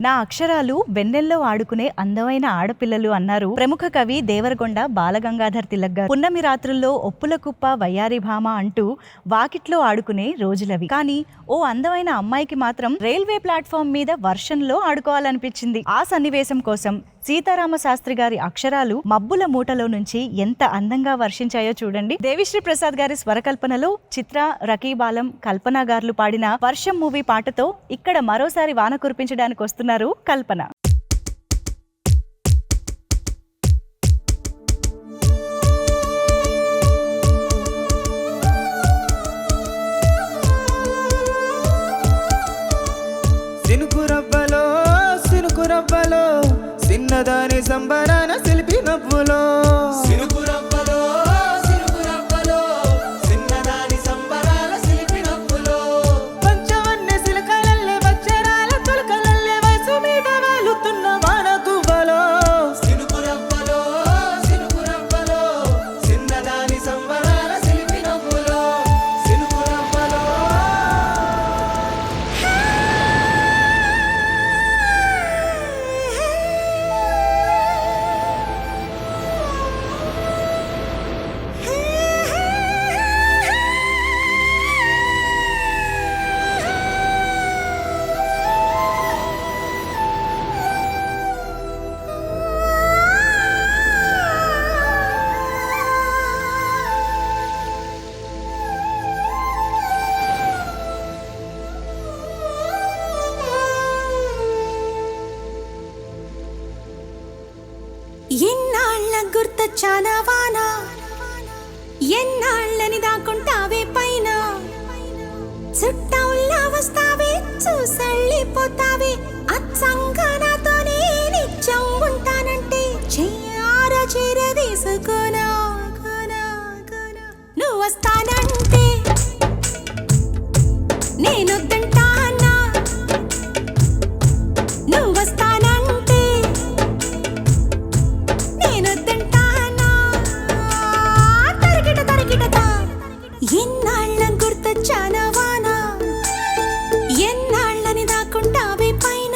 నా అక్షరాలు వెన్నెల్లో ఆడుకునే అందమైన ఆడపిల్లలు అన్నారు ప్రముఖ కవి దేవరగొండ బాలగంగాధర్ తిలక్ గారు. పున్నమి రాత్రుల్లో ఒప్పుల కుప్ప వయ్యారి భామ అంటూ వాకిట్లో ఆడుకునే రోజులవి. కానీ ఓ అందమైన అమ్మాయికి మాత్రం రైల్వే ప్లాట్ఫామ్ మీద వర్షంలో ఆడుకోవాలనిపించింది. ఆ సన్నివేశం కోసం సీతారామ శాస్త్రి గారి అక్షరాలు మబ్బుల మూటలో నుంచి ఎంత అందంగా వర్షించాయో చూడండి. దేవిశ్రీ ప్రసాద్ గారి స్వరకల్పనలో చిత్ర, రకీబాలం, కల్పన గారులు పాడిన వర్షం మూవీ పాటతో ఇక్కడ మరోసారి వాన కురిపించడానికి వస్తున్నారు కల్పన. చిన్నదాని సంబరాన శిల్పి నవ్వులో చిన్నదాని సంబరాల శిల్పి నవ్వులో పంచవన్నె సిలకలల్లే వచ్చరాల తొలకలల్లే వయసు మీద వాలుతున్న వాన గువ్వలో సినుకురవ్వలో చిన్నదాని సంబరాల శిల్పి నవ్వులో సినుకురవ్వలో. ఎన్నాళ్ళ గుర్తొచ్చానా వానా, ఎన్నాళ్ళని దాక్కుంటావే పైన, చుట్టౌల్లా వస్తావే చూసళ్ళిపోతావే, అచ్చంగా నాతోనే నిత్యం ఉంటానంటే చెయ్యార చీర తీసుకోనా, నువ్వు వస్తానంటే నేనొద్దంటానా, నువ్వు వస్తానంటే ఎన్నాళ్ళ గుర్తొచ్చానా వానా, ఎన్నాళ్ళని దాక్కుంటావే పైన,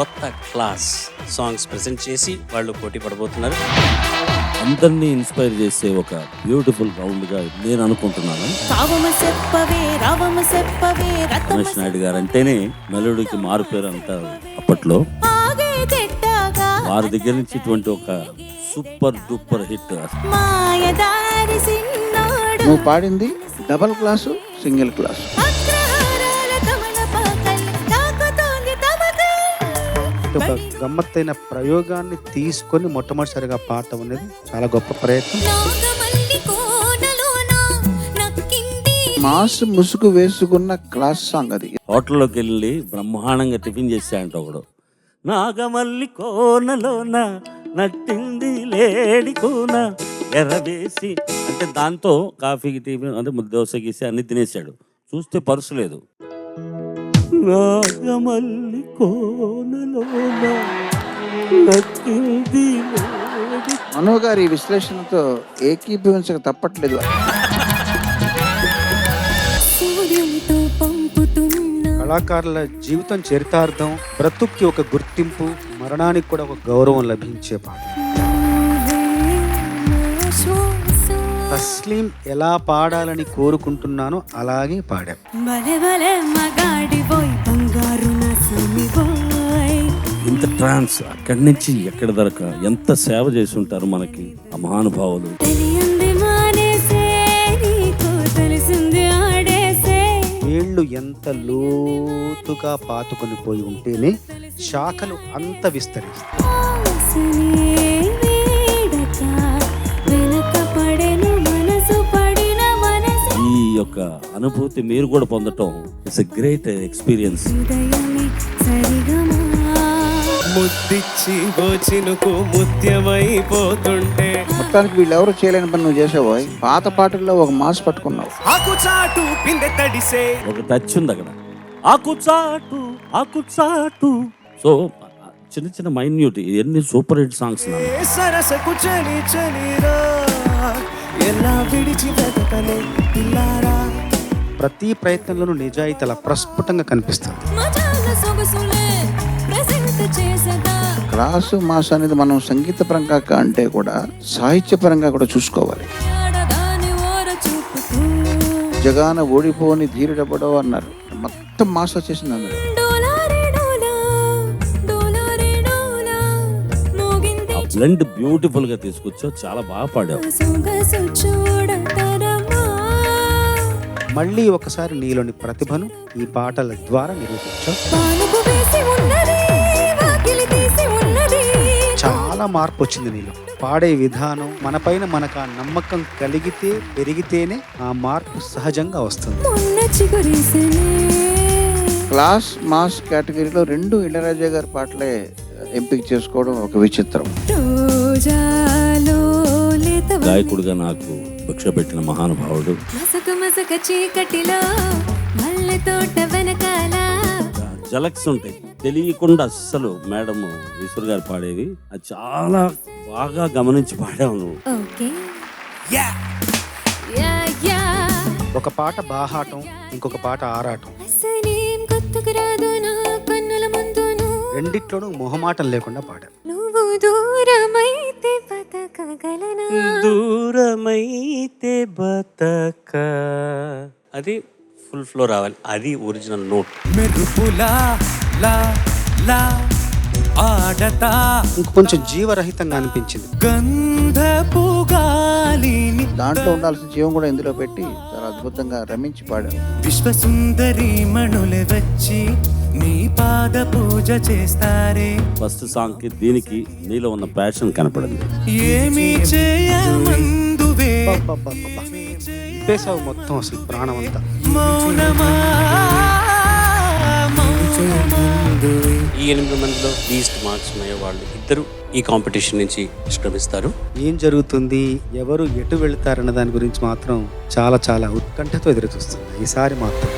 కొత్త క్లాస్ సాంగ్స్ ప్రెజెంట్ చేసి వాళ్ళు పోటీ పడబోతున్నారు. అందరినీ ఇన్స్పైర్ చేసే ఒక బ్యూటిఫుల్ రౌండ్గా నేను అనుకుంటున్నాను. రమేష్ నాయుడు గారు అంటేనే మెలోడీకి మారుపేరు అంటారు అప్పట్లో. వారి దగ్గర నుంచి ఇటువంటి ఒక సూపర్ డూపర్ హిట్. నువ్వు పాడింది డబల్ క్లాసు, సింగిల్ క్లాసు. ఒక గమ్మత్తైన ప్రయోగాన్ని తీసుకొని మొట్టమొదటిసారిగా పాడటం అనేది చాలా గొప్ప ప్రయత్నం. మాస్ ముసుగు వేసుకున్న క్లాస్ సాంగ్ అది. హోటల్లోకి వెళ్ళి బ్రహ్మాండంగా టిఫిన్ చేశాయంట ఒకడు. నాగమల్లి కోనలోన నట్టింది లేడి కోన ఎర్రవేసి అంటే దాంతో కాఫీకి టిఫిన్ అంటే దోశ గీసి అన్ని తినేసాడు. చూస్తే పర్సు లేదు. నాగమల్లి కోనలోన నట్టింది లేడి. మనో గారి విశ్లేషణతో ఏకీభవించక తప్పట్లేదు. కళాకారుల జీవితం చరితార్థం, బ్రతుక్కి ఒక గుర్తింపు, మరణానికి కూడా ఒక గౌరవం లభించే పాట. తస్లీం ఎలా పాడాలని కోరుకుంటున్నానో అలాగే పాడాం. ఇంత ట్రాన్స్ అక్కడి నుంచి ఎక్కడ దొరక ఎంత సేవ చేసి ఉంటారు మనకి ఆ మహానుభావులు. వేళ్ళు ఎంత లోతుగా పాతుకొని పోయి ఉంటేనే శాఖలు అంత విస్తరిస్తాయి. ఈ యొక్క అనుభూతి మీరు కూడా పొందటం ఇట్స్ ఎ గ్రేట్ ఎక్స్పీరియన్స్. ముద్దిచ్చి చినుకు ముత్యమైపోతుంటే మొత్తానికి వీళ్ళెవరు చేయలేని పని నువ్వు చేసావు. పాత పాటల్లో ఒక మాస్ పట్టుకున్నావు. ఆకుచాటు పిందె తడిసే ఒక టచ్ ఉంది అక్కడ. ఆకుచాటు ఆకుచాటు. సో చిన్న చిన్న మైన్యూట్ ఎన్ని సూపర్ హిట్ సాంగ్స్. సరసకు చలి చలిరా ఎలా విడిచి బ్రతకలే పిల్లారా. ప్రతి ప్రయత్నంలోనూ నిజాయితీ అలా ప్రస్ఫుటంగా కనిపిస్తుంది. క్లాసు మాస్ అనేది మనం సంగీత పరంగా అంటే కూడా సాహిత్య పరంగా కూడా చూసుకోవాలి. జగాన ఓడిపోని ధీరుడబడో అన్నారు. మొత్తం మాస్ వచ్చేసింది అందులో. బ్లెండ్ బ్యూటిఫుల్ గా తీసుకొచ్చావు. చాలా బాగా పాడావు. మళ్ళీ ఒకసారి నీలోని ప్రతిభను ఈ పాటల ద్వారా నిరూపించావు. చాలా మార్పు వచ్చింది నీలో. పాడే విధానం మనపైన మనకు ఆ నమ్మకం కలిగితే పెరిగితేనే ఆ మార్పు సహజంగా వస్తుంది. క్లాస్ మాస్ కేటగిరీలో 2 ఇళయరాజా గారి పాటలే ఎంపిక చేసుకోవడం ఒక విచిత్రం. గాయకుడిగా నాకు భిక్ష పెట్టిన మహానుభావుడు. జలక్స్ ఉంటాయి తెలియకుండా అస్సలు మేడం ఈశ్వర్ గారు పాడేవి అది చాలా బాగా గమనించి పాడావు నువ్వు. ఒక పాట బాహాటం, ఇంకొక పాట ఆరాటం. రెండిట్లోనూ మొహమాటం లేకుండా పాడారు. దూరమైతే బతక అది ఫుల్ ఫ్లో రావాలి. అది ఒరిజినల్ నోట్. మెరుపులా లా లా ఆడతా ఇంకొంచెం జీవరహితంగా అనిపించింది. గంధపు గాలిని దాంట్లో ఉండాల్సిన జీవం కూడా ఇందులో పెట్టి చాలా అద్భుతంగా రమించి పాడారు. విశ్వసుందరి మణులే వచ్చి నీ పాద పూజ చేస్తారే. ఫస్ట్ సాంగ్ కి దీనికి నీలో ఉన్న ప్యాషన్ కనపడింది. ఏమి చేయమందువే పేసావు మొత్తం అసలు ప్రాణం అంతా. మౌనమా ఈ 8 మందిలో లీస్ట్ మార్క్స్ ఉన్నాయో వాళ్ళు ఇద్దరు ఈ కాంపిటీషన్ నుంచి నిష్క్రమిస్తారు. ఏం జరుగుతుంది, ఎవరు ఎటు వెళ్తారన్న దాని గురించి మాత్రం చాలా చాలా ఉత్కంఠతో ఎదురు చూస్తుంది ఈసారి మాత్రం.